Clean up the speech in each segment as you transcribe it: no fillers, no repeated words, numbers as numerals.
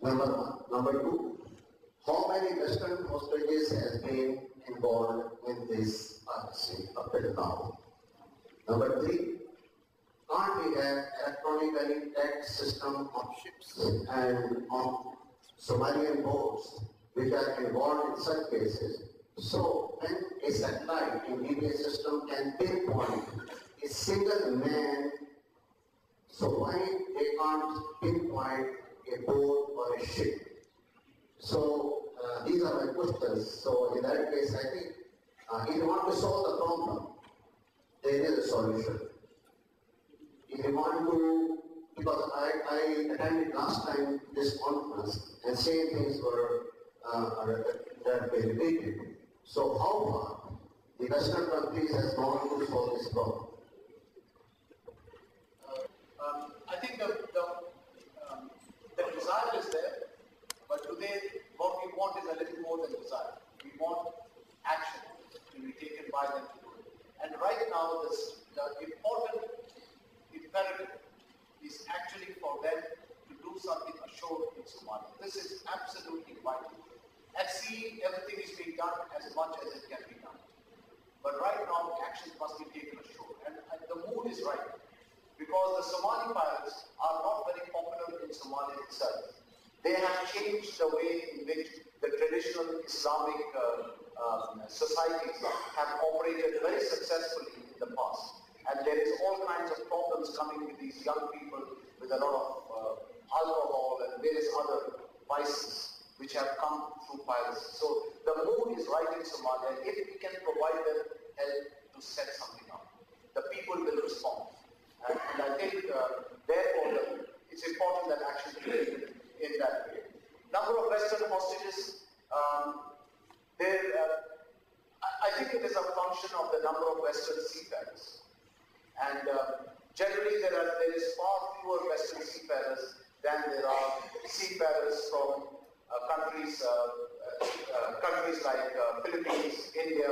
Number one. Number two, how many Western hostages has been involved in this piracy up till now? Number three, can't we have electronically tagged system of ships and on Somalian boats which are involved in such cases? So when a satellite in GPS system can pinpoint a single man, so why they can't pinpoint a boat or a ship? So these are my questions. So in that case, I think if you want to solve the problem, there is a solution. If you want to, because I attended last time this conference and same things were repeated. So how far the Western countries has gone to solve this problem? I think the desire is there, but today what we want is a little more than desire. We want action to be taken by them to do it. And right now, the important imperative is actually for them to do something ashore in Somalia. This is absolutely vital. At sea, everything is being done as much as it can be done. But right now, action must be taken ashore. And the mood is right. Because the Somali pirates are not very popular in Somalia itself. They have changed the way in which the traditional Islamic societies have operated very successfully in the past. And there is all kinds of problems coming with these young people with a lot of alcohol and various other vices which have come through piracy. So the mood is right in Somalia. If we can provide them help to set something up, the people will respond. And I think, therefore, it's important that action be taken in that way. Number of Western hostages, I think it is a function of the number of Western seafarers. And generally, there is far fewer Western seafarers than there are seafarers from countries like Philippines, India,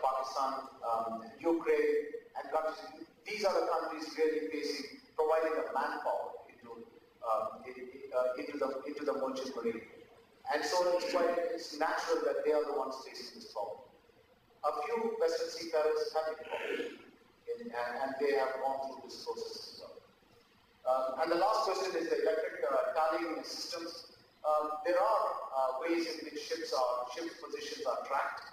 Pakistan, Ukraine, and countries. These are the countries really providing the manpower into the merchant marine. And so it's natural that they are the ones facing this problem. A few Western seafarers have been involved, and they have gone through this process as well. And the last question is the electric tallying systems. There are ways in which ships' positions are tracked.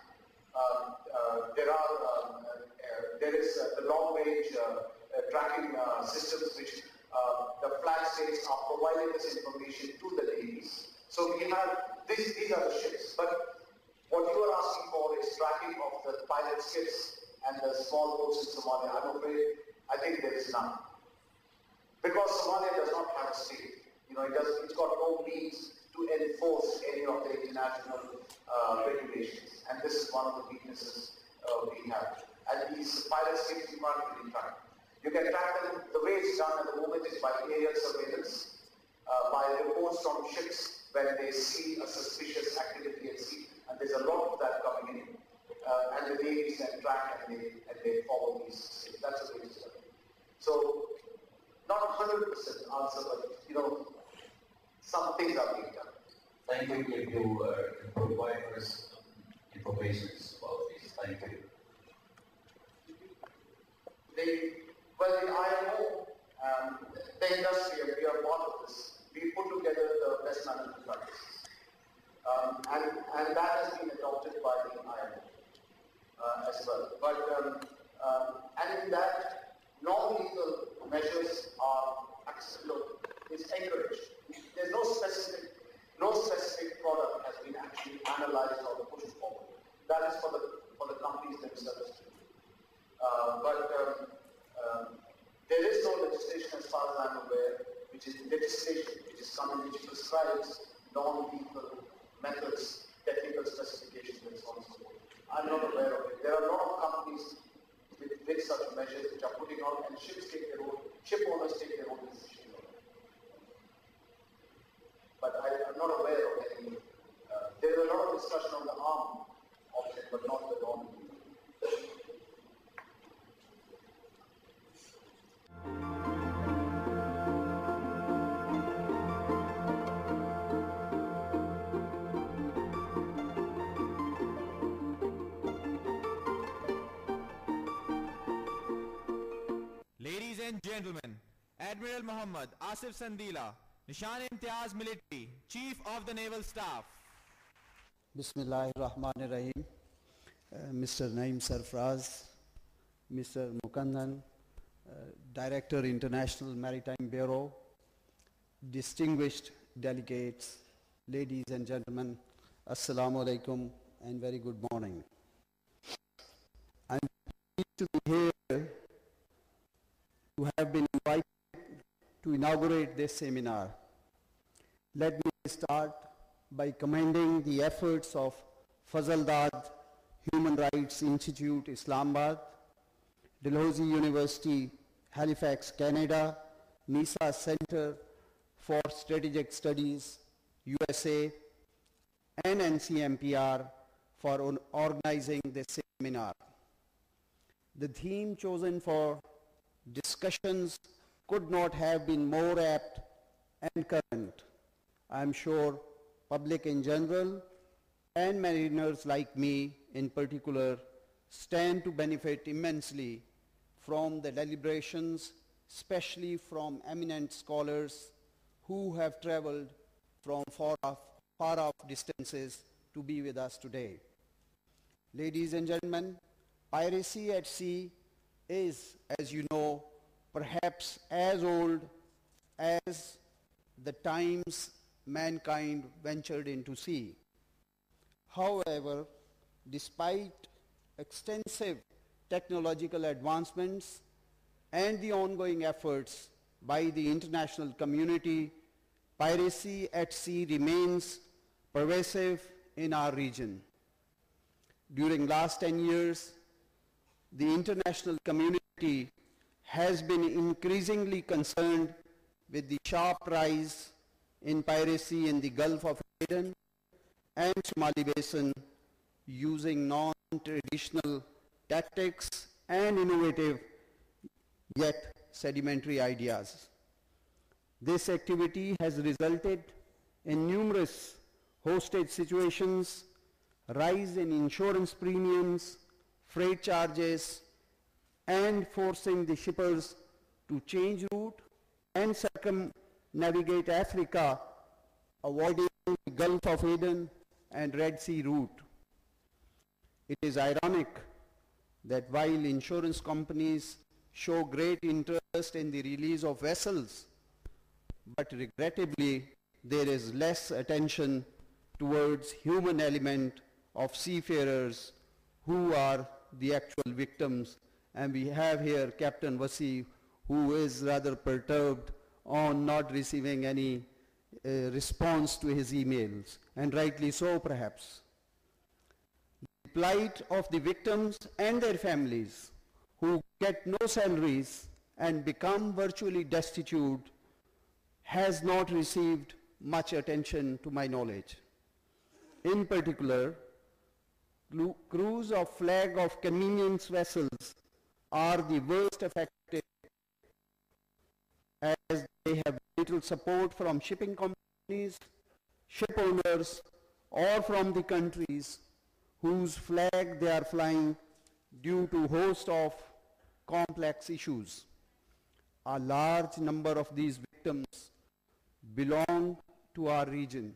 There is the long-range tracking systems which the flag states are providing this information to the navies. So we have these are the ships, but what you are asking for is tracking of the pilot ships and the small boats in Somalia. I'm afraid I think there is none, because Somalia does not have a state. It's got no means to enforce any of the international regulations, and this is one of the weaknesses we have. And these pilot ships you can't really track. You can track them. The way it's done at the moment is by aerial surveillance, by reports from ships when they see a suspicious activity at sea, and there's a lot of that coming in. And the navies then track and they follow these ships. That's the way it's done. So, not 100% answer, but some things are being done. Thank you. If you provide us information about this, thank you. The IMO, the industry, and we are part of this, we put together the best management practices. And that has been adopted by the IMO as well. But, and in that, non-lethal measures are is encouraged. There's no specific product has been actually analyzed or pushed forward. That is for the companies themselves to do. There is no legislation, as far as I'm aware, which is coming, which prescribes non-lethal methods, technical specifications, and so on and so forth. I'm not aware of it. There are a lot of companies with such measures which are putting out, and ship owners take their own decisions on it. But I'm not aware of any. There is a lot of discussion on the arm of it, but not the non-lethal. and gentlemen, Admiral Muhammad Asif Sandila, Nishan-e-Imtiaz Military, Chief of the Naval Staff. Bismillahirrahmanirrahim. Mr. Naeem Sarfraz, Mr. Mukandan, Director International Maritime Bureau, distinguished delegates, ladies and gentlemen, Assalamu alaikum and very good morning. I'm pleased to be here to have been invited to inaugurate this seminar. Let me start by commending the efforts of Fazaldad Human Rights Institute, Islamabad, Dalhousie University, Halifax, Canada, NISA Center for Strategic Studies, USA, and NCMPR for organizing this seminar. The theme chosen for discussions could not have been more apt and current. I am sure public in general and mariners like me in particular stand to benefit immensely from the deliberations, especially from eminent scholars who have traveled from far off distances to be with us today. Ladies and gentlemen, piracy at sea is, as you know, perhaps as old as the times mankind ventured into sea. However, despite extensive technological advancements and the ongoing efforts by the international community, piracy at sea remains pervasive in our region. During last 10 years, the international community has been increasingly concerned with the sharp rise in piracy in the Gulf of Aden and Somali Basin, using non-traditional tactics and innovative yet sedimentary ideas. This activity has resulted in numerous hostage situations, rise in insurance premiums, freight charges, and forcing the shippers to change route and circumnavigate Africa, avoiding the Gulf of Aden and Red Sea route. It is ironic that while insurance companies show great interest in the release of vessels, but regrettably there is less attention towards human element of seafarers who are the actual victims. And we have here Captain Wasi, who is rather perturbed on not receiving any response to his emails, and rightly so perhaps. The plight of the victims and their families who get no salaries and become virtually destitute has not received much attention to my knowledge. In particular, crews of flag of convenience vessels are the worst affected, as they have little support from shipping companies, ship owners, or from the countries whose flag they are flying due to a host of complex issues. A large number of these victims belong to our region,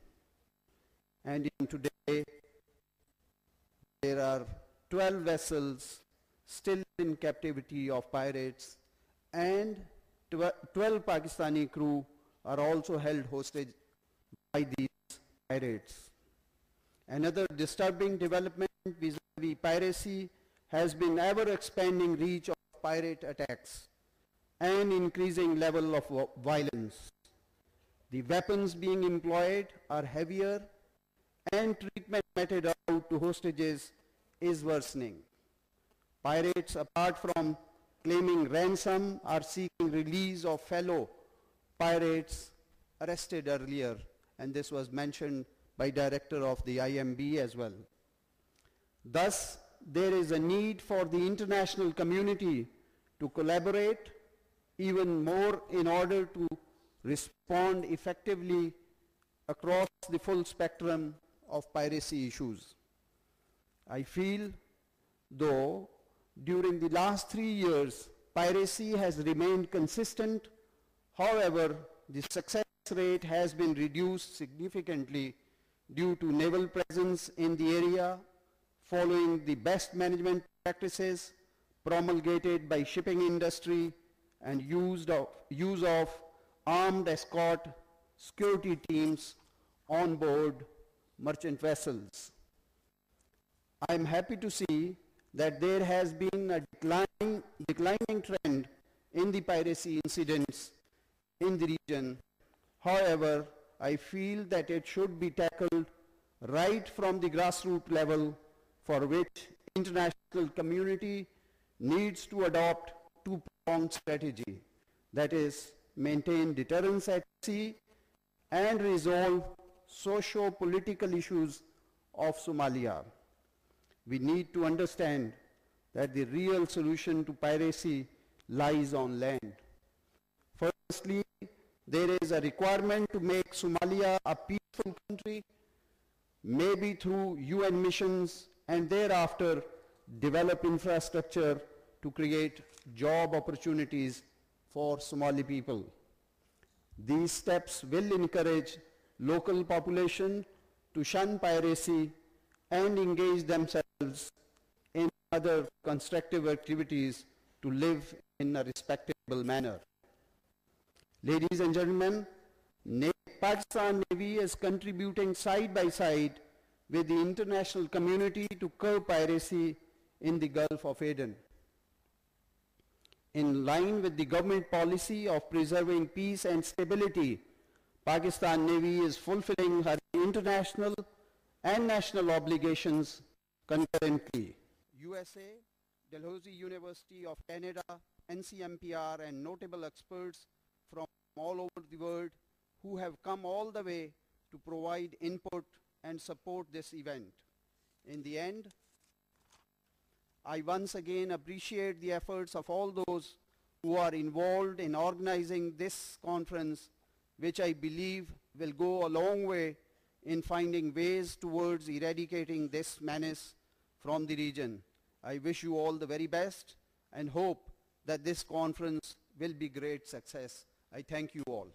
and even today there are 12 vessels still in captivity of pirates, and 12 Pakistani crew are also held hostage by these pirates. Another disturbing development vis-à-vis piracy has been ever-expanding reach of pirate attacks and increasing level of violence. The weapons being employed are heavier, and treatment meted out to hostages is worsening. Pirates, apart from claiming ransom, are seeking release of fellow pirates arrested earlier, and this was mentioned by Director of the IMB as well. Thus, there is a need for the international community to collaborate even more in order to respond effectively across the full spectrum of piracy issues. I feel, though, during the last 3 years, piracy has remained consistent. However, the success rate has been reduced significantly due to naval presence in the area, following the best management practices promulgated by shipping industry and use of armed escort security teams on board merchant vessels. I am happy to see that there has been a declining trend in the piracy incidents in the region. However, I feel that it should be tackled right from the grassroots level, for which international community needs to adopt two-pronged strategy, that is, maintain deterrence at sea and resolve socio-political issues of Somalia. We need to understand that the real solution to piracy lies on land. Firstly, there is a requirement to make Somalia a peaceful country, maybe through UN missions, and thereafter develop infrastructure to create job opportunities for Somali people. These steps will encourage local population to shun piracy and engage themselves in other constructive activities to live in a respectable manner. Ladies and gentlemen, Pakistan Navy is contributing side by side with the international community to curb piracy in the Gulf of Aden. In line with the government policy of preserving peace and stability, Pakistan Navy is fulfilling her international and national obligations concurrently. USA, Dalhousie University of Canada, NCMPR, and notable experts from all over the world who have come all the way to provide input and support this event. In the end, I once again appreciate the efforts of all those who are involved in organizing this conference, which I believe will go a long way in finding ways towards eradicating this menace from the region. I wish you all the very best and hope that this conference will be great success. I thank you all.